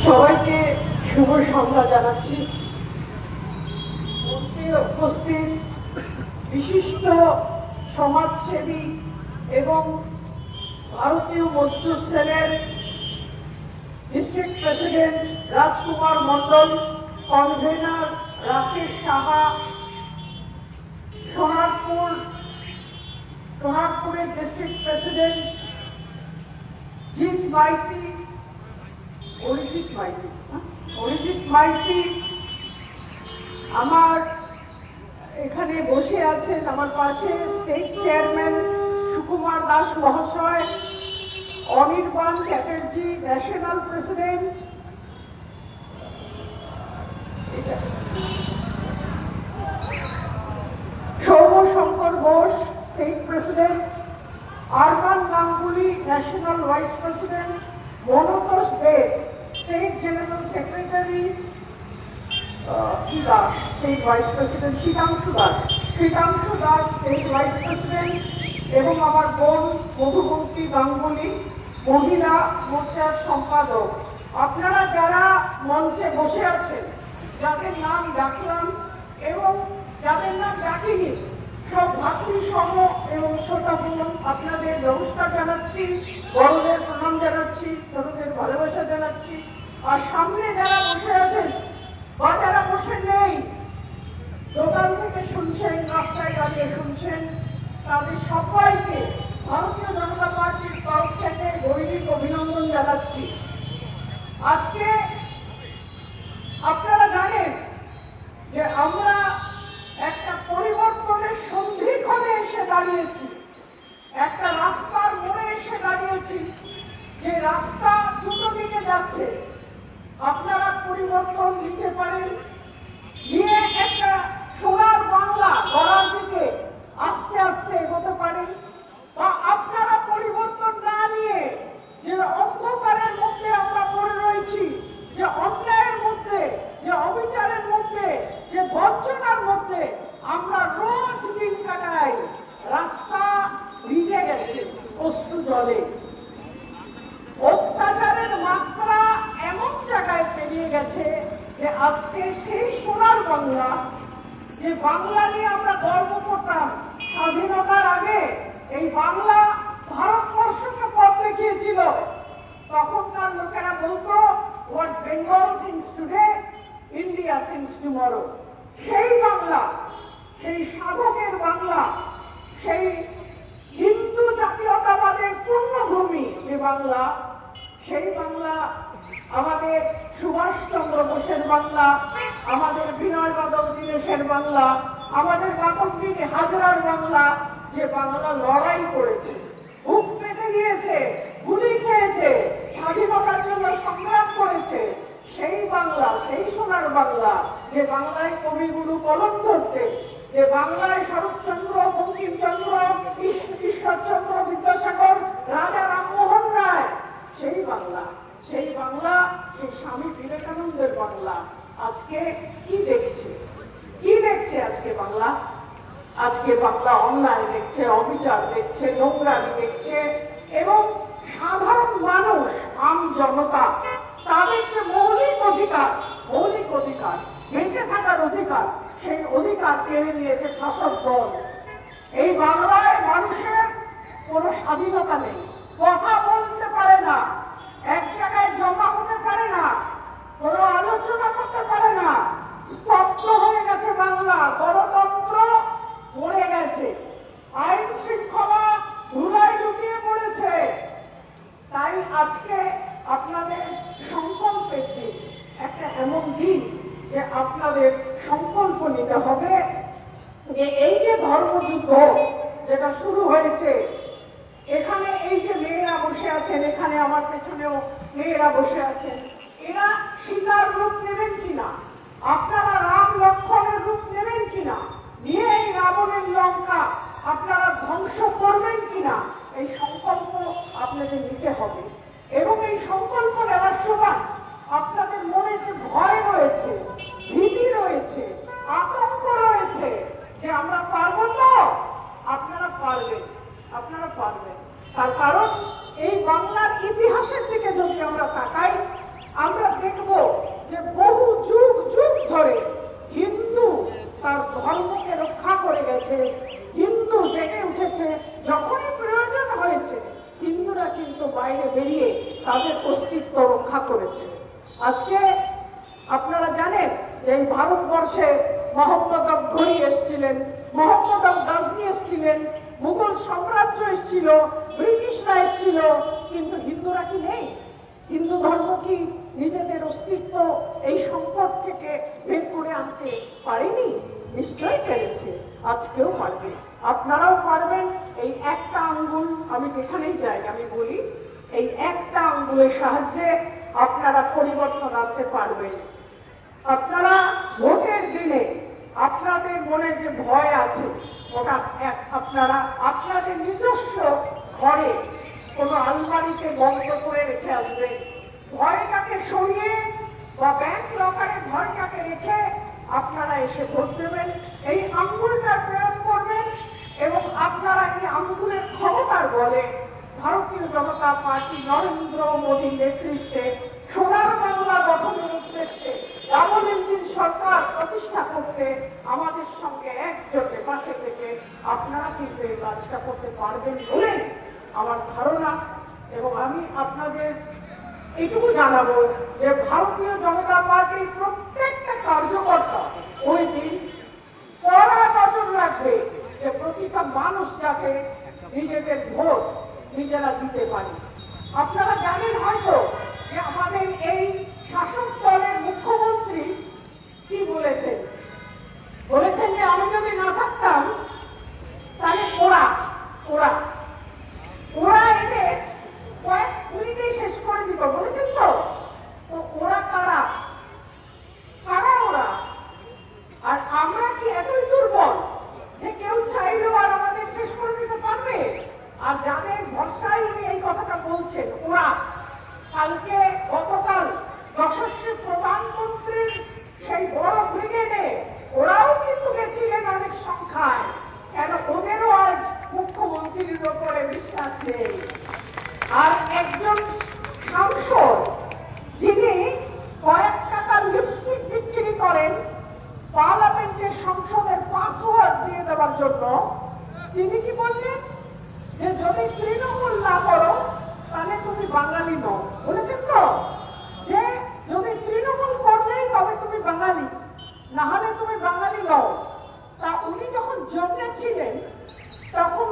সবাইকে শুভ সন্ধ্যা জানাচ্ছি। উপস্থিত বিশিষ্ট সমাজসেবী এবং ভারতীয় মজদুর সেলের district president Rajkumar Mondal, convener Rakesh Saha, সোনারপুরের ডিস্ট্রিক্ট প্রেসিডেন্ট অরিজিৎ মাইতি, আমার এখানে বসে আছেন আমার পাশে স্টেট চেয়ারম্যান সুকুমার দাস মহাশয়, Anirban Chatterjee national president, Soumyashankar Ghosh state president, Arman Ganguly national vice president, Manotosh Deb state general secretary, state vice president Shitanshu Das state vice president, এবং আমার বোন মধুমন্তী গাঙ্গুলি মহিলা মোর্চার সম্পাদক। আপনারা যারা মঞ্চে বসে আছেন, যাদের নাম ডাকলাম এবং যাদের নাম ডাকিনি, সব ভাতৃসম এবং শ্রোতাবৃন্দ, আপনাদের নমস্কার জানাচ্ছি, বড়দের প্রণাম জানাচ্ছি, ছোটদের ভালোবাসা জানাচ্ছি। আর সামনে যারা বসে আছেন বা যারা বসে নেই, দোকান থেকে শুনছেন, রাস্তায় দাঁড়িয়ে শুনছেন, তাদের সবাইকে ভারতীয় জনতা পার্টির তরফ থেকে গৈরিক অভিনন্দন জানাচ্ছি। আজকে আপনারা জানেন যে আমরা একটা পরিবর্তনের সন্ধিক্ষণে এসে দাঁড়িয়েছি, একটা রাস্তার মোড়ে এসে দাঁড়িয়েছি, যে রাস্তা দুটো দিকে যাচ্ছে। আপনারা পরিবর্তন নিতে পারেন, নিয়ে একটা সোনার বাংলা গড়ার দিকে আস্তে আস্তে এগোতে পারেন, বা আপনারা পরিবর্তন না নিয়ে যে অন্ধকারের মধ্যে আমরা পড়ে রয়েছি, যে অন্যায়ের মধ্যে, যে অবিচারের মধ্যে, যে বঞ্চনার মধ্যে আমরা রোজ দিন কাটাই, রাস্তা ভিজে গেছে অশ্রু জলে, অত্যাচারের মাত্রা এমন জায়গায় পেরিয়ে গেছে যে আজকে সেই সোনার বাংলা, যে বাংলা নিয়ে আমরা গর্ব করতাম স্বাধীনতার আগে, এই বাংলা ভারতবর্ষকে পথ দেখিয়েছিল। তখনকার লোকেরা বলতো, what Bengal things today, India things tomorrow. সেই বাংলা, সেই সাধকের বাংলা, সেই হিন্দু জাতীয়তাবাদের পূর্ণভূমি যে বাংলা, সেই বাংলা আমাদের সুভাষচন্দ্র বোসের বাংলা, আমাদের বিনয় বাদল দীনেশের বাংলা, আমাদের মাতঙ্গিনী হাজরার বাংলা, যে বাংলা লড়াই করেছে, বুক পেতে গিয়েছে, গুলি খেয়েছে, স্বাধীনতার জন্য সংগ্রাম করেছে, সেই বাংলা, সেই সোনার বাংলা, যে বাংলায় কবিগুরু কলম ধরতে, যে বাংলায় শরৎচন্দ্র, বঙ্কিমচন্দ্র, ঈশ্বরচন্দ্র বিদ্যাসাগর, রাজা রামমোহন রায়, সেই বাংলা, সেই বাংলা, সেই স্বামী বিবেকানন্দের বাংলা আজকে কি দেখছে? কি দেখছে আজকে বাংলা? আজকে বাংলা অন্যায় দেখছে, অবিচার দেখছে, নোংরামি দেখছে, এবং সাধারণ মানুষ, আম জনতা, তাদের যে মৌলিক অধিকার বেঁচে থাকার অধিকার, সেই অধিকার কেড়ে নিয়েছে শাসক দল। এই বাংলায় মানুষের কোনো স্বাধীনতা নেই, কথা বলতে পারে না, এক জায়গায় জমা হতে পারে না, কোনো আলোচনা করতে পারে না, স্তব্ধ হয়ে গেছে বাংলা, গণতন্ত্র মরে গেছে, আইন শৃঙ্খলা ধুলায় লুটিয়ে পড়েছে। তাই আজকে আপনাদের সংকল্পের দিন, একটা এমন দিন যে আপনাদের সংকল্প নিতে হবে যে এই যে ধর্মযুদ্ধ যেটা শুরু হয়েছে, এখানে এই যে মেয়েরা বসে আছেন, এখানে আমার পেছনেও মেয়েরা বসে আছেন, এরা সীতার রূপ নেবেন কিনা, আপনারা রাম লক্ষ্মণের রূপ নেবেন কিনা, নিয়ে এই রাবণের লঙ্কা আপনারা ধ্বংস করবেন কিনা, এই সংকল্প আপনাদের নিতে হবে। এবং এই সংকল্প নেওয়ার সময় আপনাদের মনে যে ভয় রয়েছে, ভীতি রয়েছে, আতঙ্ক রয়েছে যে আমরা পারবো তো, আপনারা পারবেন, আপনারা পারবেন। তার কারণ এই বাংলার ইতিহাসের দিকে যদি আমরা তাকাই, আমরা দেখব বাইরে বেরিয়ে তাদের অস্তিত্ব রক্ষা করেছে। আজকে আপনারা জানেন যে এই ভারতবর্ষে মোহাম্মদ ঘড়ি এসেছিলেন, মোহাম্মদ গাজনি এসেছিলেন, মুঘল সাম্রাজ্য এসেছিল, ব্রিটিশরা এসেছিল, কিন্তু হিন্দুরা কি নেই? হিন্দু ধর্ম কি নিজেদের অস্তিত্ব এই সংকট থেকে বের করে আনতে পারেনি? নিশ্চয়ই পেরেছে, আজকেও পারবে, আপনারাও পারবেন। এই একটা আঙ্গুল, আমি যেখানেই যাই আমি বলি, এই একটা আঙ্গুলের সাহায্যে আপনারা পরিবর্তন আনতে পারবেন। আপনারা ভোটের দিনে আপনাদের মনে যে ভয় আছে ওটা আপনারা আপনাদের নিজস্ব ঘরে কোনো আলমারিতে বন্ধ করে রেখে আসবেন। ভয়টাকে সরিয়ে বা ব্যাংক লকারে ভয়টাকে রেখে আপনারা এসে ভোট দেবেন, এই আঙ্গুলটা প্রয়োগ করবেন এবং আপনারা এই আঙ্গুলের ক্ষমতার বলে ভারতীয় জনতা পার্টি নরেন্দ্র মোদীর নেতৃত্বে সোনার বাংলা গঠনের উদ্দেশ্যে ডাবল ইঞ্জিন সরকার প্রতিষ্ঠা করতে আমাদের সঙ্গে একজোটে পাশে থেকে আপনারা কিন্তু এই কাজটা করতে পারবেন বলে আমার ধারণা। এবং আমি আপনাদের এটুকু জানাবো যে ভারতীয় জনতা পার্টির প্রত্যেকটা কার্যকর্তা ওই দিন কড়া নজর রাখবে যে প্রতিটা মানুষ যাতে নিজেদের ভোট নিজেরা দিতে পারে। আপনারা জানেন হয়তো যে আমাদের এই শাসক দলের মুখ্যমন্ত্রী কি বলেছেন, বলেছেন যে আমি যদি না থাকতাম তাহলে ওরা ওরা ওরা এনে কয়েক মিনিটেই শেষ করে দিত, বলেছেন তো। ওরা কারা কারা ওরা? আর আমরা কি এতই দুর্বল যে কেউ চাইলেও আর আমাদের শেষ করে দিতে পারবে? আর যাদের ভরসায় উনি এই কথাটা বলছেন ওরা, কালকে গতকাল যশস্বী প্রধানমন্ত্রীর সেই বড় ব্রিগেডে ওরাও কিন্তু গেছিলেন অনেক সংখ্যায়। কেন? ওদেরও আজ মুখ্যমন্ত্রীর উপরে বিশ্বাস নেই। আর একজন সাংসদ যিনি কয়েক টাকার লিপস্টিক বিক্রি করেন পার্লামেন্টের সংসদের পাসওয়ার্ড দিয়ে দেওয়ার জন্য, তিনি কি বললেন যে যদি তৃণমূল না করো তাহলে তুমি বাঙালি নও, বলেছেন তো। যে যদি তৃণমূল করলেই তবে তুমি বাঙালি, না হলে তুমি বাঙালি নও। তা উনি যখন জন্মেছিলেন তখন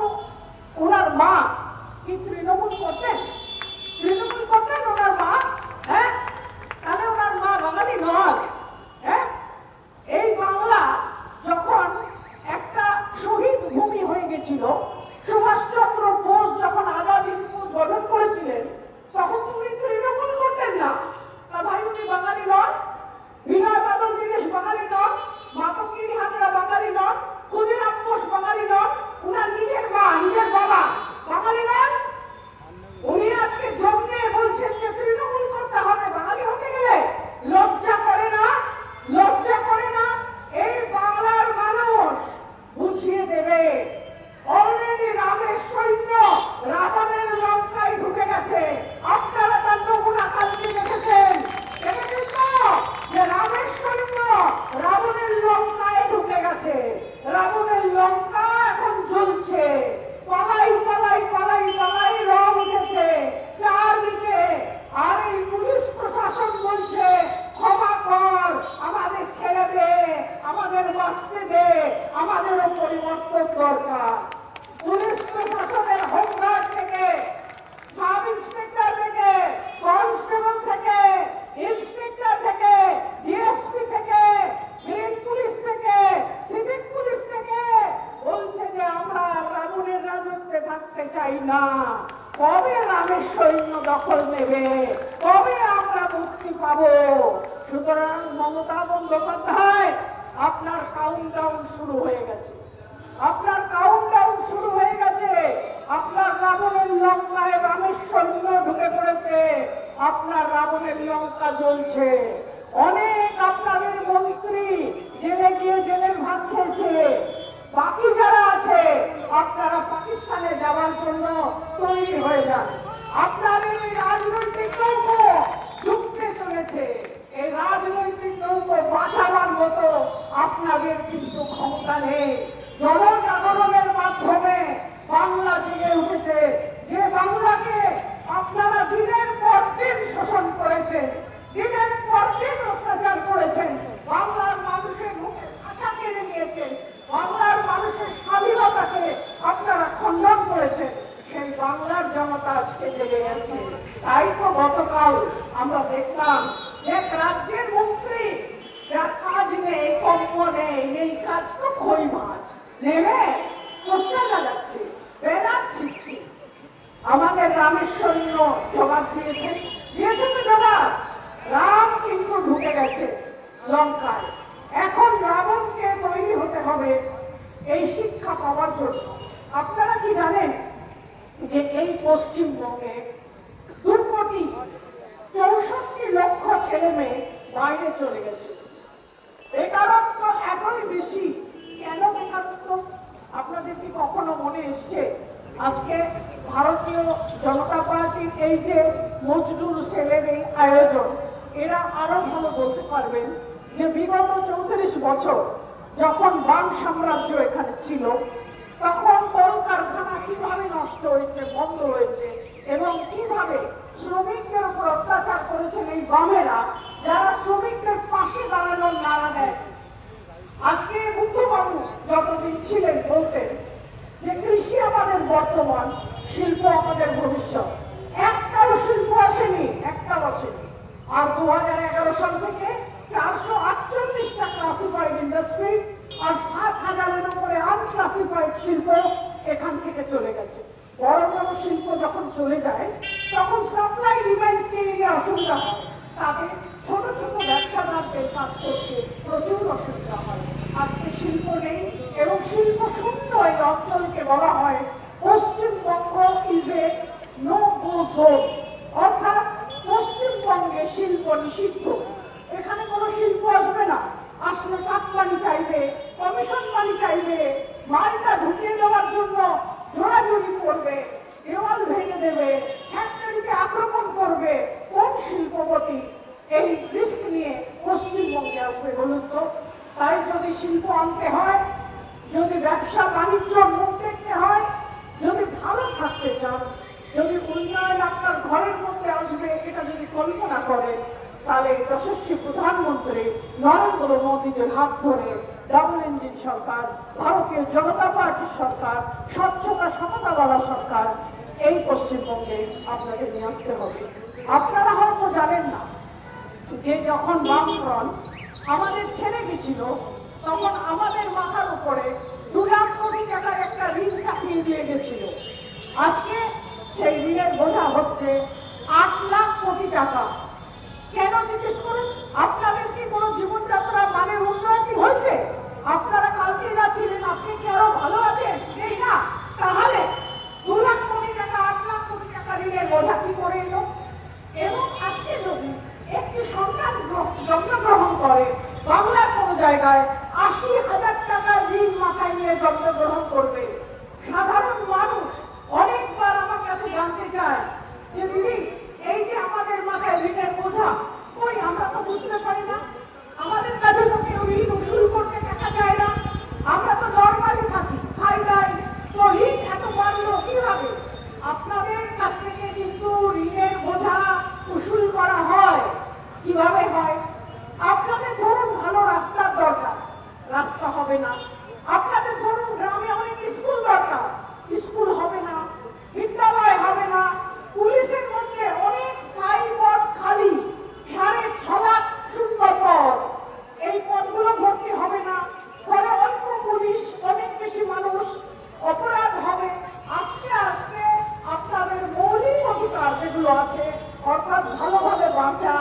ওনার মা কি তৃণমূল করতেন? তৃণমূল করতেন ওনার মা? হ্যাঁ, তাহলে ওনার মা বাঙালি নয়। হ্যাঁ, এই বাংলা যখন একটা শহীদ ভূমি হয়ে গেছিল, সুভাষচন্দ্র বোস যখন আজাদ হিন্দ গঠন করেছিলেন তখন উনি তৃণমূল করতেন না। তা ভাই উনি বাঙালি নন? বিনয় বাদল দীনেশ বাঙালি নন? মাতঙ্গিনী হাজরা বাঙালি নন? ক্ষুদিরাম বোস বাঙালি নন? উনার নিজের মা নিজের বাবা বাঙালি নন? উনি আজকে জন্মে বলছেন যে তৃণমূল করতে হবে বাঙালি হতে গেলে। লজ্জা করে না? লজ্জা করে না? এই বাংলার মানুষ বুঝিয়ে দেবে। অলরেডি রামের সৈন্য রাবণের লঙ্কায় ঢুকে গেছে। আপনারা তার নমুনা কালকে দেখেছেন, দেখেছেন তো যে রামের সৈন্য রাবণের লঙ্কায় ঢুকে গেছে। রাবণের লঙ্কা এখন জ্বলছে, পালাই পালাই পালাই পালাই রং উঠেছে চারদিকে। আর এই পুলিশ প্রশাসন বলছে ক্ষমা কর, আমাদের ছেড়ে দে, আমাদের বাঁচতে দে, আমাদেরও পরিবর্তন দরকার। পুলিশ প্রশাসনের হোমগার্ড থেকে, সাব ইন্সপেক্টর থেকে, কনস্টেবল থেকে, ইন্সপেক্টর থেকে, ডিএসপি থেকে, গ্রিন পুলিশ থেকে, সিভিক পুলিশ থেকে বলছে যে আমরা রাবণের রাজত্বে থাকতে চাই না। কবে রামের সৈন্য দখল নেবে? কবে আমরা মুক্তি পাবো? সুতরাং মমতা বন্দ্যোপাধ্যায়, আপনার কাউন্টডাউন শুরু হয়ে গেছে, আপনার কাউন্টডাউন শুরু হয়ে গেছে। আপনার রাবণের লঙ্কায় রামের সৈন্য ঢুকে পড়েছে, আপনার রাবণের লঙ্কা জ্বলছে। অনেক আপনাদের মন্ত্রী জেলে গিয়ে জেলের ভাত খেয়েছে। বাকি যারা আছে আপনারা পাকিস্তানে যাওয়ার জন্য তৈরি হয়ে যান। আপনাদের এই রাজনৈতিক নৌকো ডুবতে চলেছে। এই রাজনৈতিক নৌকো বাঁচাবার মতো আপনাদের কিন্তু ক্ষমতা নেই। জনজাগরণের মাধ্যমে বাংলা জেগে উঠেছে, যে বাংলাকে আপনারা তাই তো গতকাল আমরা দেখলাম এক রাজ্যের মন্ত্রী, যার কাজ নেই, কম্প নেই, এই কাজ তো খই মাছ নেমে পোস্টার লাগাচ্ছে, ব্যানার ছিটছে। আমাদের রামেশ্বরীয় জবাব দিয়েছে তো জবাব। রাম কিন্তু ঢুকে গেছে লঙ্কায়। এখন রাবণকে তৈরি হতে হবে এই শিক্ষা পাওয়ার জন্য। আপনারা কি জানেন যে এই পশ্চিমবঙ্গে 2,64,00,000 ছেলে মেয়ে বাইরে চলে গেছে। বেকারত্ব এতই বেশি। কেন বেকারত্ব? আপনাদের কি কখনো মনে এসছে আজকে ভারতীয় জনতা পার্টির এই যে মজদুর সেলের এই আয়োজন, এরা আরো ভালো বলতে পারবেন যে বিগত 34 বছর যখন বাম সাম্রাজ্য এখানে ছিল, তখন কলকারখানা কিভাবে নষ্ট হয়েছে, বন্ধ হয়েছে, এবং কিভাবে শ্রমিকদের উপর অত্যাচার করেছেন এই বামেরা, যারা শ্রমিকদের পাশে দাঁড়ানোর নাড়া দেয়। আজকে বুদ্ধবাবু যতদিন ছিলেন বলতেন যে কৃষি আমাদের বর্তমান, শিল্প আমাদের ভবিষ্যৎ। একটাও শিল্প আসেনি, একটাও আসেনি। আর 2011 সাল থেকে 448টা ক্লাসিফাইড ইন্ডাস্ট্রি আর 7,000-এর উপরে আনক্লাসিফাইড শিল্প এখান থেকে চলে গেছে। বড় বড় শিল্প যখন চলে যায় তখন সাপ্লাই ডিমান্ড চেইনে অসুবিধা হয়, তাদের ছোট ছোট ব্যবসাদারদের কাজ করতে প্রচুর অসুবিধা হয়। আজকে শিল্প নেই এবং শিল্প শূন্য এই অঞ্চলকে বলা হয় Paschimbanga is a no go zone, অর্থাৎ পশ্চিমবঙ্গে শিল্প নিষিদ্ধ। এখানে কোনো শিল্প আসবে না, আসলে কাটমানি চাইবে, কমিশন মানি চাইবে, মালটা ঢুকিয়ে দেওয়ার জন্য জোড়াজুড়ি করবে, দেওয়াল ভেঙে দেবে, ফ্যাক্টরিকে আক্রমণ করবে। কোন শিল্পপতি এই রিস্ক নিয়ে পশ্চিমবঙ্গে আসবে বলুন তো? তাই যদি শিল্প আনতে হয়, যদি ব্যবসা বাণিজ্য মুখ দেখতে হয়, যদি ভালো থাকতে চান, যদি উন্নয়ন আপনার ঘরের মধ্যে আসবে এটা যদি কল্পনা করেন, তাহলে যশস্বী প্রধানমন্ত্রী নরেন্দ্র মোদীদের হাত ধরে ডাবল ইঞ্জিন সরকার, ভারতীয় জনতা পার্টির সরকার, স্বচ্ছতা সমতাওয়ালা সরকার এই পশ্চিমবঙ্গে আপনাকে নিয়ে আসতে হবে। আপনারা হয়তো জানেন না যে যখন বামফ্রন্ট আমাদের ছেড়ে গেছিল, তখন আমাদের মাথার উপরে 2 লাখ কোটি টাকার একটা ঋণ চাপিয়ে দিয়ে গেছিল। আজকে সেই ঋণের বোঝা হচ্ছে 8 লাখ কোটি টাকা। কেন জিজ্ঞেস করুন? আপনাদের কি কোনো জীবনযাত্রা মানের উন্নতি হয়েছে? আপনারা কালকে যা ছিলেন আপনি কি আরো ভালো আছেন? এই না। তাহলে 2 লাখ কোটি টাকা 8 লাখ কোটি টাকা ঋণের বোঝা কি করে এলো? এবং আজকে যদি একটি সন্তান জন্মগ্রহণ করে বাংলার কোন জায়গায়, 80,000 টাকার ঋণ মাথায় নিয়ে জন্মগ্রহণ করবে। সাধারণ মানুষ অনেকবার আমার কাছে জানতে চায় যে দিদি, এই যে আমাদের মাথায় ঋণের বোঝা, কই আমরা তো বুঝতে পারি না, আমাদের কাছে তো কেউ ঋণ উসুল করতে টাকা চায় না, আমরা তো নর্মালি থাকি, খাই দাই, তো ঋণ এত বাড়লো কিভাবে? আপনাদের কাছ থেকে কিন্তু ঋণের বোঝা উসুল করা হয়। কিভাবে হয়? আপনাদের ধরুন ভালো রাস্তার দরকার, রাস্তা হবে না। আপনাদের ধরুন গ্রামে অনেক স্কুল দরকার, স্কুল হবে না, বিদ্যালয় হবে না। পুলিশের মধ্যে অনেক স্থায়ী পদ খালি, 6.5 লাখ শূন্য পদ, এই পদগুলো ভর্তি হবে না। ফলে অল্প পুলিশ, অনেক বেশি মানুষ, অপরাধ হবে। আস্তে আস্তে আপনাদের মৌলিক অধিকার যেগুলো আছে, অর্থাৎ ভালোভাবে বাঁচা,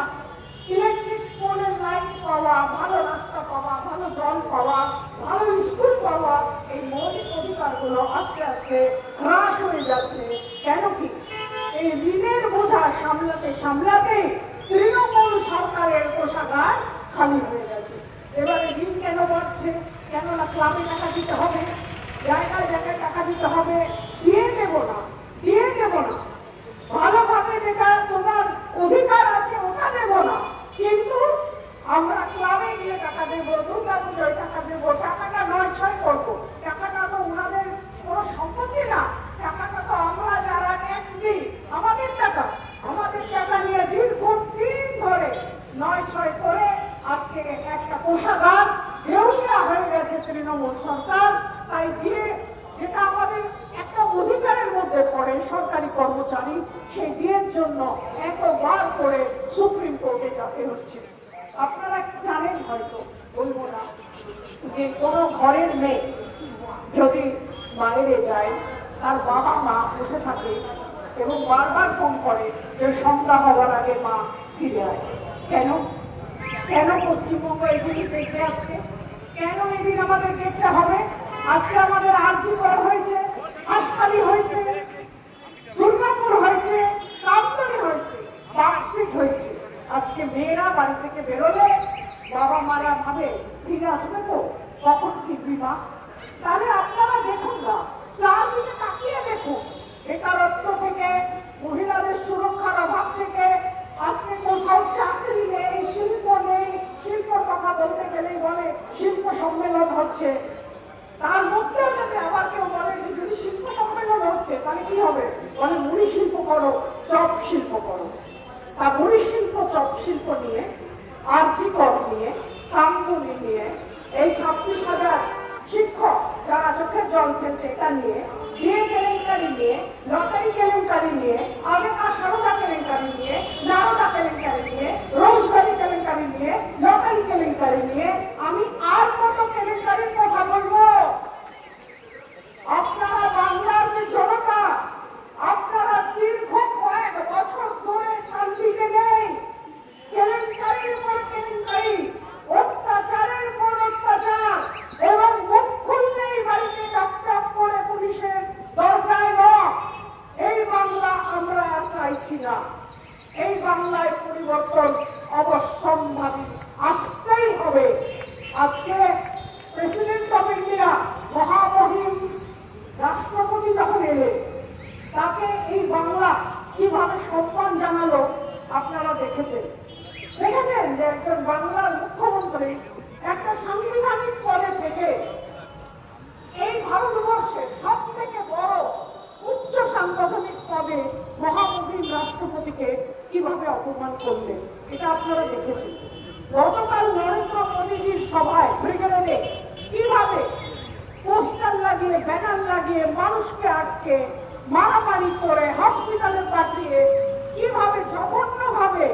ইলেকট্রিক পোলের লাইন পাওয়া, ভালো রাস্তা পাওয়া, ভালো জল পাওয়া, ভালো স্কুল পাওয়া, এই মৌলিক অধিকারগুলো আস্তে আস্তে হ্রাস হয়ে যাচ্ছে। কেন কি? এই ঋণের বোঝা সামলাতে সামলাতে তৃণমূল সরকারের কোষাগার খালি হয়ে গেছে। এবারে ঋণ কেন বাড়ছে? কেননা ক্লাবে টাকা দিতে হবে, জায়গায় জায়গায় টাকা দিতে হবে। দিয়ে দেবো না, দিয়ে দেবো না, ভালোভাবে যেটা তোমার অধিকার আছে ওটা দেবো না, কিন্তু আমরা ক্লাবে গিয়ে টাকা দেবো, দুর্গা পুজোয় টাকা দেবো, টাকাটা নয় ছয় করবো। টাকাটা তো ওনাদের কোনো সম্পত্তি না, টাকাটা তো আমরা যারা ট্যাক্স দিই আমাদের টাকা। আমাদের টাকা নিয়ে দীর্ঘদিন ধরে নয় ছয় করে আজকে একটা কোষাগার দেউলিয়া হয়ে গেছে তৃণমূল সরকার। তাই দিয়ে যেটা আমাদের একটা অধিকারের মধ্যে করে সুপ্রিম কোর্টে যেতে হচ্ছে। আপনারা জানেন হয়তো, বলবো না, যে কোনো ঘরের মেয়ে যদি বাইরে যায়, তার বাবা মা বসে থাকে এবং বারবার ফোন করে যে সন্ধ্যা হওয়ার আগে মা ফিরে আসে। কেন কেন পশ্চিমবঙ্গ এগুলি দেখতে আসছে? কেন এদিন আমাদের দেখতে হবে? আজকে আমাদের আরজি করা হয়েছে, হাসপালি হয়েছে, দুর্গাপুর হয়েছে, কামতলী হয়েছে, বার্ষিক হয়েছে। আজকে মেয়েরা বাড়ি থেকে বেরোলে বাবা মারা ভাবে ফিরে আসবে তো, কখন ফিরবি মা? তাহলে আপনারা দেখুন না, চারদিকে তাকিয়ে দেখুন, বেকারত্ব থেকে, মহিলাদের সুরক্ষার অভাব থেকে, আজকে কোথাও চাকরি নেই, শিল্প নেই। শিল্প কথা বলতে গেলেই বলে শিল্প সম্মেলন হচ্ছে, তার মধ্যেও যদি আবার কেউ বলে যে যদি শিল্প সম্মেলন হচ্ছে তাহলে কি হবে, বলে মুড়ি শিল্প করো, চপ শিল্প করো। তা মুড়ি শিল্প, চপ শিল্প নিয়ে, আরজি কর নিয়ে, কামতলী নিয়ে, এই 26,000 শিক্ষক যারা চোখের জল ফেলছে এটা নিয়ে, বিয়ে কেলেঙ্কারি নিয়ে, লটারি কেলেঙ্কারি নিয়ে, আগেকার সারদা কেলেঙ্কারি নিয়ে, নারদা কেলেঙ্কারি নিয়ে, রোজগারি কেলেঙ্কারি নিয়ে, লটারি কেলেঙ্কারি নিয়ে আমি আর কত কেলেঙ্কারির কথা বলবো? আপনারা বাংলার যে জনতা, আপনারা দীর্ঘ কয়েক বছর ধরে শান্তিতে নেই। কেলেঙ্কারির পর কেলেঙ্কারি, অত্যাচারের পর অত্যাচার, এবং মুখ খুললেই বাড়িতে টপটপ করে পুলিশের দরজায় নক। এই বাংলা আমরা আর চাইছি না। এই বাংলায় পরিবর্তন অবশ্যম্ভাবী, আসতেই হবে। আজকে প্রেসিডেন্ট অফ ইন্ডিয়া মহামহিম রাষ্ট্রপতি যখন এলেন, তাকে এই বাংলা কিভাবে সম্মান জানালো আপনারা দেখেছেন যে একজন বাংলার মুখ্যমন্ত্রী একটা সাংবিধানিক পদে থেকে এই ভারতবর্ষের সব থেকে বড় উচ্চ সাংগঠনিক পদে মহামহিম রাষ্ট্রপতিকে কিভাবে অপমান করলেন, এটা আপনারা দেখেছেন। গতকাল নরেন্দ্র মোদীজির সভায় ব্রিগেডে কিভাবে পোস্টার লাগিয়ে, ব্যানার লাগিয়ে, মানুষকে আটকে মারামারি করে হসপিটালে পাঠিয়ে কিভাবে জঘন্যভাবে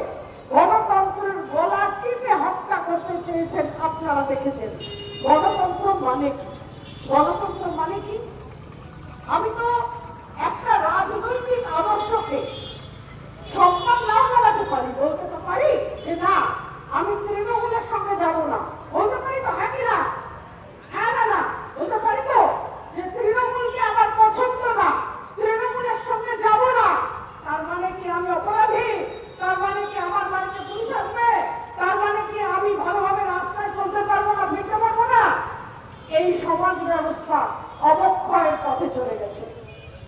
গণতন্ত্রের গলা টিপে হত্যা করতে চেয়েছেন আপনারা দেখেছেন। গণতন্ত্র মানে কি? গণতন্ত্র মানে কি? আমি তো একটা রাজনৈতিক আদর্শকে সম্মান নাও জানাতে পারি, বলতে তো পারি যে না আমি তৃণমূলের সঙ্গে যাব না, বলতে পারি তো হ্যাঁ কি না? হ্যাঁ না না বলতে পারি তো যে তৃণমূলকে আমার পছন্দ না, তৃণমূলের সঙ্গে যাব না। তার মানে কি আমি অপরাধী? তার মানে কি আমার বাড়িতে পুলিশ আসবে? তার মানে কি আমি ভালোভাবে রাস্তায় চলতে পারবো না, ফিরতে পারবো না? এই সমাজ ব্যবস্থা অবক্ষয়ের পথে চলে গেছে।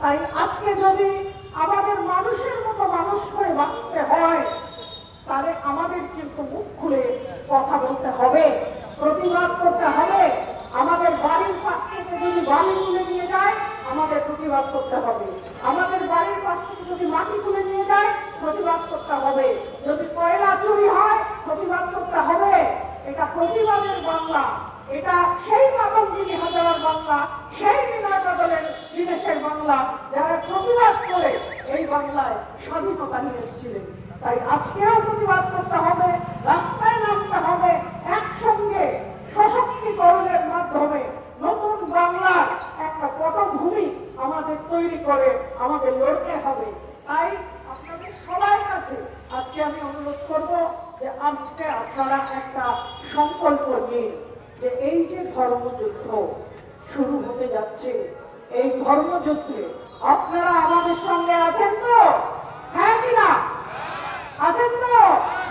তাই আজকে যদি আমাদের মানুষের মতো মানুষ হয়ে বাঁচতে হয়, তাহলে আমাদের কিন্তু মুখ খুলে কথা বলতে হবে, প্রতিবাদ করতে হবে। আমাদের বাড়ির পাশ থেকে যদি বালি তুলে নিয়ে যায়, আমাদের প্রতিবাদ করতে হবে। আমাদের বাড়ির পাশ থেকে যদি মাটি তুলে নিয়ে যায়, প্রতিবাদ করতে হবে। যদি কয়লা চুরি হয়, প্রতিবাদ করতে হবে। এটা প্রতিবাদের বাংলা, এটা সেই মাতঙ্গিনী হাজারার বাংলা, সেই বিনয় বাদলের বিদেশের বাংলা, যারা প্রতিবাদ করে এই বাংলায় স্বাধীনতা নিয়ে এসেছিলেন। তাই আজকেও প্রতিবাদ করতে হবে, রাস্তায় নামতে হবে, একসঙ্গে সশক্তিকরণের মাধ্যমে নতুন বাংলার একটা পটভূমি আমাদের তৈরি করে আমাদের লড়তে হবে। তাই আপনাদের সবার কাছে আজকে আমি অনুরোধ করব যে আজকে আপনারা একটা সংকল্প নিন যে এই যে ধর্মযুদ্ধ শুরু হতে যাচ্ছে, এই ধর্মযুদ্ধে আপনারা আমাদের সঙ্গে আছেন তো? হ্যাঁ কিনা? আছেন তো?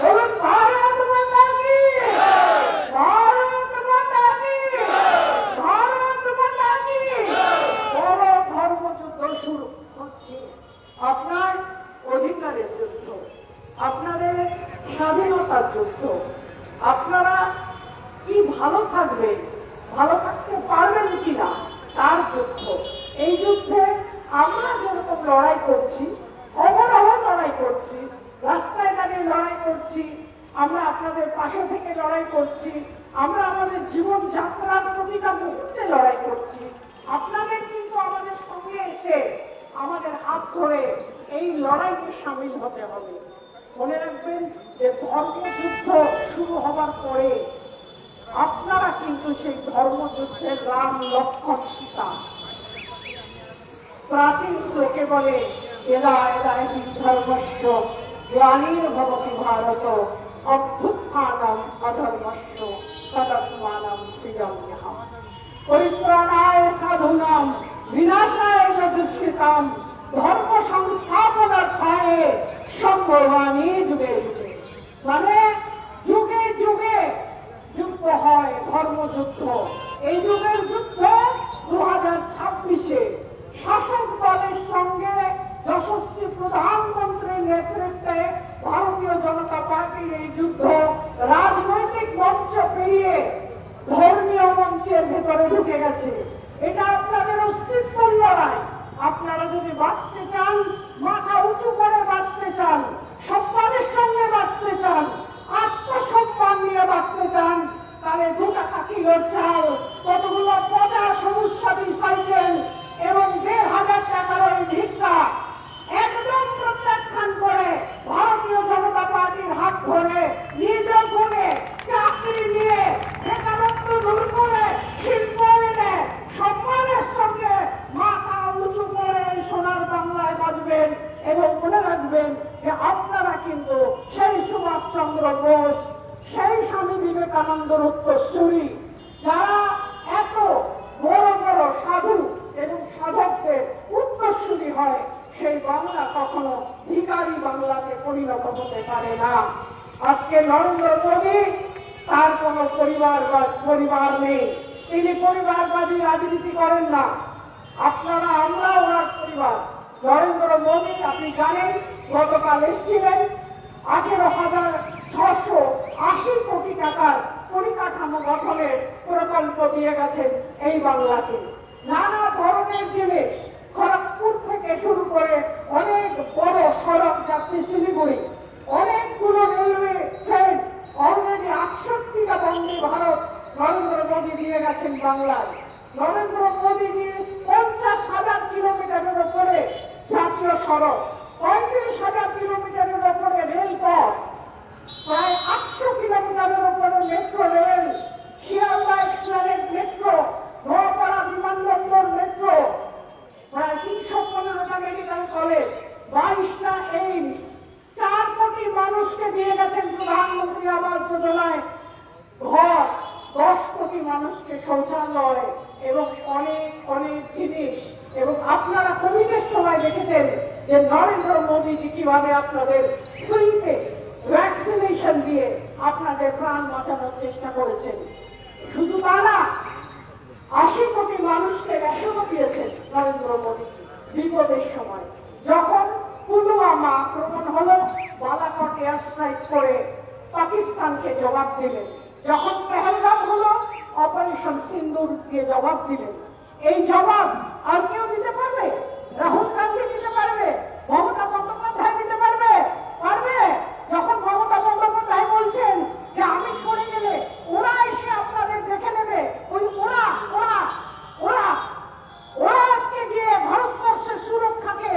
বলুন ভারত মাতা কি, ভারত মাতা কি, ভারত মাতা কি। বড় ধর্মযুদ্ধ শুরু হচ্ছে, আপনার অধিকারের যুদ্ধ, আপনাদের স্বাধীনতার যুদ্ধ। আপনারা কি ভালো থাকবেন, ভালো থাকতে পারবেন কিনা তার যুদ্ধ। এই যুদ্ধে আমরা যেরকম লড়াই করছি, অবরহ লড়াই করছি, রাস্তায় দাঁড়িয়ে লড়াই করছি, আমরা আপনাদের পাশে থেকে লড়াই করছি, আমরা আমাদের জীবন যাত্রার প্রতিটা মুহূর্তে লড়াই করছি। আপনাদের কিন্তু আমাদের সঙ্গে এসে আমাদের হাত ধরে এই লড়াইতে সামিল হতে হবে। মনে রাখবেন। যে ধর্মযুদ্ধ শুরু হবার পরে আপনারা কিন্তু সেই ধর্মযুদ্ধের রাম লক্ষ্মণ সীতা। প্রাচীন শ্লোকে বলে এলা এলা হি ধর্মস্য গ্লানির্ভবতি ভারত অভ্যুত্থানম অধর্মস্য তদাত্মানম সৃজন্যহম। পরিত্রাণায় সাধুনাম বিনাশায় চ দুষ্কৃতাম ধর্ম সংস্থাপনার্থায় সম্ভবামি যুগে যুগে। মানে যুগে যুগে যুদ্ধ হয়, ধর্মযুদ্ধ। এই যুগের যুদ্ধ 2026-এ শাসক দলের সঙ্গে যশস্বী প্রধানমন্ত্রীর নেতৃত্বে ভারতীয় জনতা পার্টির এই যুদ্ধ রাজনৈতিক মঞ্চ পেরিয়ে ধর্মীয় মঞ্চের ভেতরে ঢুকে গেছে। এটা আপনাদের অস্তিত্বর লড়াই। আপনারা যদি বাঁচতে চান, মাথা উঁচু করে বাঁচতে চান, সম্মানের সঙ্গে বাঁচতে চান, আত্মসম্মান নিয়ে বাঁচতে চান, তাহলে 2 টাকা কিলোর চাল, কতগুলো পচা সবুজ সাথী সাইকেল এবং 1,500 টাকার ওই ভিক্ষা একদম প্রত্যাখ্যান করে ভারতীয় জনতা পার্টির হাত ধরে নিজ গুণে চাকরি নিয়ে বেকারত্ব দূর করে শিল্প এনে সম্মানের সঙ্গে মাথা উঁচু করে সোনার বাংলায় বাঁচবেন। এবং মনে রাখবেন যে আপনারা কিন্তু সেই সুভাষচন্দ্র বোস, সেই স্বামী বিবেকানন্দের উত্তরসূরি, যারা এত বড় বড় সাধু এবং সাধকদের উত্তরসূরি হয়। সেই বাংলা কখনো ভিখারি বাংলাতে পরিণত হতে পারে না। আজকে নরেন্দ্র মোদী, তার কোন পরিবার নেই, তিনি পরিবারবাদী রাজনীতি করেন না। আপনারা, আমরা ওনার পরিবার। নরেন্দ্র মোদী, আপনি জানেন, গতকাল এসেছিলেন 18,680 কোটি টাকার পরিকাঠামো গঠনের প্রকল্প দিয়ে গেছেন এই বাংলাকে। নানা ধরনের জিনিস, খড়গপুর থেকে শুরু করে অনেক বড় সড়ক যাচ্ছে শিলিগুড়ি, অনেকগুলো railway train, already 68টা Vande Bharat Narendra Modi দিয়ে গেছেন বাংলায়। নরেন্দ্র মোদীজি 50,000 কিলোমিটারের উপরে জাতীয় সড়ক, 35,000 কিলোমিটারের উপরে রেলপথ, প্রায় 800 কিলোমিটারের উপরে metro rail, Sealdah express metro, Noapara বিমানবন্দর মেট্রো, প্রায় 315টা মেডিকেল কলেজ, 22টা এইমস, 4 কোটি মানুষকে দিয়ে গেছেন প্রধানমন্ত্রী আবাস যোজনায় ঘর, 10 কোটি মানুষকে শৌচালয় এবং অনেক অনেক জিনিস। এবং আপনারা কোভিডের সময় দেখেছেন যে নরেন্দ্র মোদীজি কিভাবে আপনাদের ফ্রিতে ভ্যাকসিনেশন দিয়ে আপনাদের প্রাণ বাঁচানোর চেষ্টা করেছেন। শুধু তা না, 80 কোটি মানুষকে রেশনও দিয়েছেন নরেন্দ্র মোদী বিপদের সময়। যখন পুলওয়ামা আক্রমণ হলো, বালাকোট এয়ার স্ট্রাইক করে পাকিস্তানকে জবাব দিলেন। যখন পেহেলগাম হলো, অপারেশন সিন্দুর দিয়ে জবাব দিলেন। এই জবাব আর কেউ দিতে পারবে? রাহুল গান্ধী দিতে পারবে? মমতা বন্দ্যোপাধ্যায় দিতে পারবে? পারবে? যখন মমতা বন্দ্যোপাধ্যায় বলছেন যে আমি সরে গেলে ওরা এসে আপনাদের দেখে নেবে, ওই ওরা ওরা ওরা ওরা আজকে গিয়ে ভারতবর্ষের সুরক্ষাকে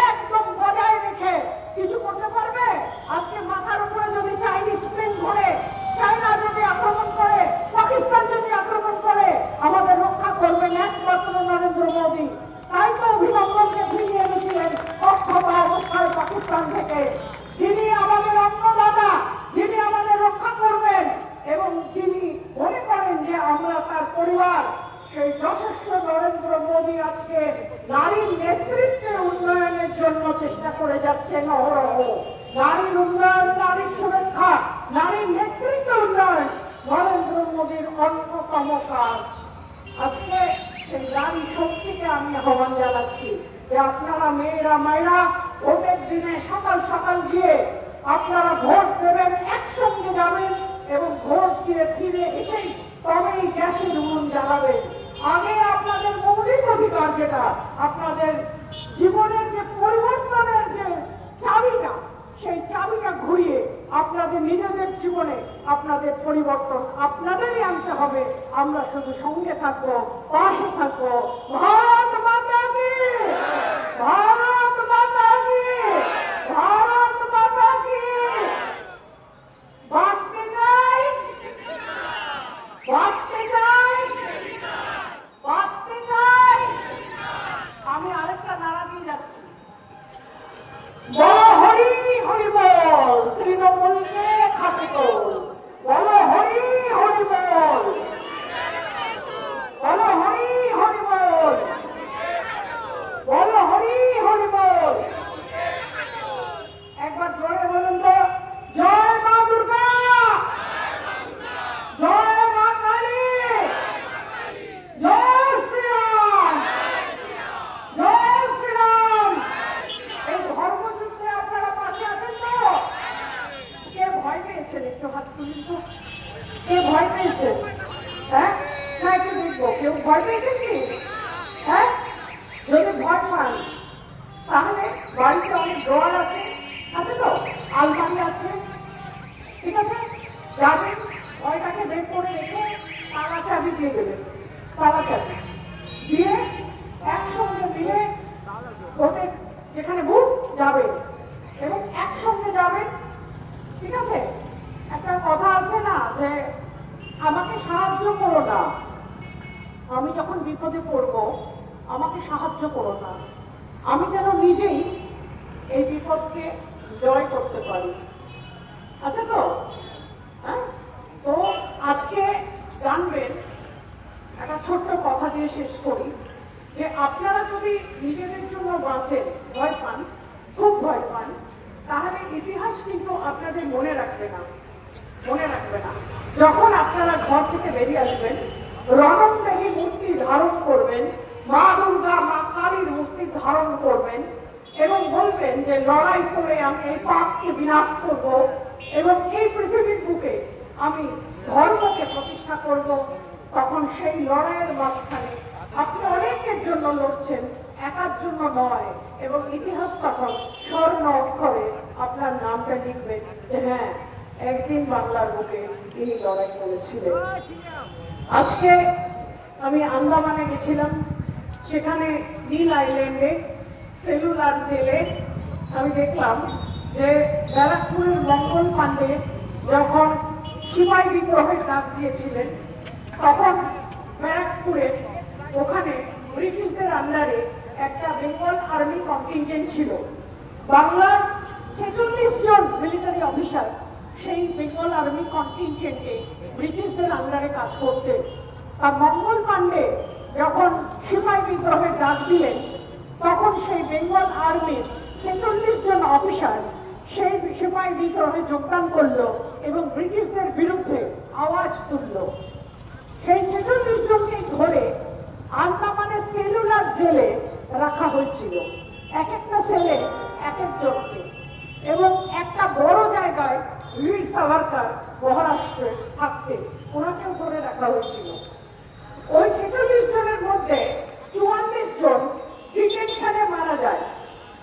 একদম বজায় রেখে কিছু করতে পারবে? আজকে মাথার উপরে যদি চাইনিজ প্লেন ঘোরে, চায়না যদি আক্রমণ করে, পাকিস্তান যদি আক্রমণ করে, আমাদের রক্ষা করবেন একমাত্র নরেন্দ্র মোদী। তাই তো অভিনন্দনকে ফিরিয়ে এনেছিলেন অক্ষমতা অবস্থায় পাকিস্তান থেকে, যিনি আমাদের অন্নদাতা, যিনি আমাদের রক্ষা করবেন এবং যিনি মনে করেন যে আমরা তার পরিবার। সেই যশস্ব নরেন্দ্র মোদী আজকে নারীর নেতৃত্বে উন্নয়নের জন্য চেষ্টা করে যাচ্ছেন অহরহ। নারীর উন্নয়ন, নারীর সুরক্ষা, নারীর নেতৃত্ব উন্নয়ন নরেন্দ্র মোদীর অন্যতম কাজ। আজকে সেই নারী শক্তিকে আমি আহ্বান জানাচ্ছি যে আপনারা মেয়েরা মায়েরা ভোটের দিনে সকাল সকাল গিয়ে আপনারা ভোট দেবেন, একসঙ্গে যাবেন এবং ভোট দিয়ে ফিরে এসেই তবেই গ্যাসের উনুন জ্বালাবেন। আগে আপনাদের মৌলিক অধিকার, যেটা আপনাদের জীবনের যে পরিবর্তনের যে চাবিটা, সেই চাবিটা ঘুরিয়ে আপনাদের নিজেদের জীবনে আপনাদের পরিবর্তন আপনাদেরই আনতে হবে। আমরা শুধু সঙ্গে থাকবো, পাশে থাকবো। ভারত মাতা কি, ভারত মাতা কি, ভারত মাতা কি। একটু হাত তুলি তো। কে ভয় পেয়েছে? হ্যাঁ, না একটু দেখবো কেউ ভয় পেয়েছে কি? হ্যাঁ, যদি ভয় পান তাহলে বাড়িতে অনেক ডোয়ার আছে, আছে তো, আলমারি আছে, ঠিক আছে, যাবেন ভয়টাকে বের করে রেখে তালা চাবি দিয়ে দেবেন, তালা চাবি দিয়ে একসঙ্গে মিলে ভোটে যেখানে বুথ যাবে এবং একসঙ্গে যাবেন, ঠিক আছে। একটা কথা আছে না যে আমাকে সাহায্য করো না, আমি যখন বিপদে পড়বো আমাকে সাহায্য করো না, আমি যেন নিজেই এই বিপদকে জয় করতে পারি, আচ্ছা তো? হ্যাঁ, তো আজকে জানবেন, একটা ছোট্ট কথা দিয়ে শেষ করি, যে আপনারা যদি নিজেদের জন্য বাঁচেন, ভয় পান, খুব ভয় পান, তাহলে ইতিহাস কিন্তু আপনাদের মনে রাখবে না, মনে রাখবে না। যখন আপনারা ঘর থেকে বেরিয়ে আসবেন, রণংদেহী মূর্তি ধারণ করবেন, মা দুর্গা মা কালীর মূর্তি ধারণ করবেন এবং বলবেন যে লড়াই করে আমি এই পাপকে বিনাশ করব এবং এই পৃথিবীর বুকে আমি ধর্মকে প্রতিষ্ঠা করব, তখন সেই লড়াইয়ের মাঝখানে আপনি অনেকের জন্য লড়ছেন, একার জন্য নয়, এবং ইতিহাস তখন স্বর্ণ অক্ষরে আপনার নামটা লিখবে যে হ্যাঁ, একদিন বাংলার বুকে তিনি লড়াই করেছিলেন। আজকে আমি আন্দামানে গেছিলাম, সেখানে নীল আইল্যান্ডে সেলুলার জেলে আমি দেখলাম যে ব্যারাকপুরের মঙ্গল পাণ্ডে যখন সিপাহী বিদ্রোহের ডাক দিয়েছিলেন, তখন ব্যারাকপুরে ওখানে ব্রিটিশদের আন্ডারে একটা বেঙ্গল আর্মি কন্টিনজেন্ট ছিল। বাংলার 46 জন মিলিটারি অফিসার সেই বেঙ্গল আর্মি কন্টিনজেন্টে ব্রিটিশদের আন্ডারে কাজ করতেন। আর মঙ্গল পাণ্ডে যখন সিপাহী বিদ্রোহের ডাক দিলেন, তখন সেই বেঙ্গল আর্মির 46 জন অফিসার সেই সিপাহী বিদ্রোহে যোগদান করলো এবং ব্রিটিশদের বিরুদ্ধে আওয়াজ তুলল। সেই 46 জনকে ধরে আন্দামানের সেলুলার জেলে রাখা হয়েছিল, এক একটা সেলে এক একজনকে, এবং একটা বড় জায়গায় বীর সাভারকার মহারাষ্ট্রে থাকতে ওনাকেও ধরে রাখা হয়েছিল। ওই 46 জনের মধ্যে 44 জন ডিটেনশনে মারা যায়।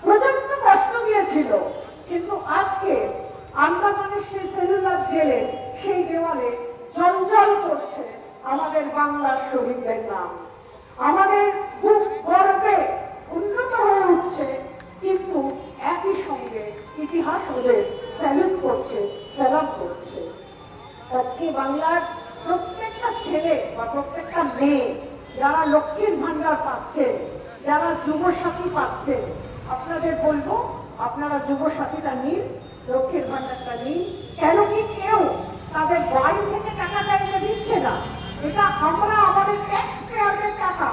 প্রচন্ড কষ্ট দিয়েছিল, কিন্তু আজকে আন্দামানের সেই সেলুলার জেলে সেই দেওয়ালে জঞ্জল করছে আমাদের বাংলার শহীদদের নাম। আমাদের বুক গর্বে উন্নত হয়ে উঠছে, কিন্তু একই সঙ্গে ইতিহাস ওদের স্যালুট করছে, সালাম করছে। আজকে বাংলার প্রত্যেকটা ছেলে বা প্রত্যেকটা মেয়ে যারা লক্ষ্মীর ভান্ডার পাচ্ছে, যারা যুবসাথী পাচ্ছে, আপনাদের বলবো আপনারা যুবসাথীটা নিন, লক্ষ্মীর ভান্ডারটা নিন। কেন কি কেউ তাদের বাড়ি থেকে টাকা চাইতে দিচ্ছে না? এটা আমরা আমাদের ট্যাক্স পেয়ারদের টাকা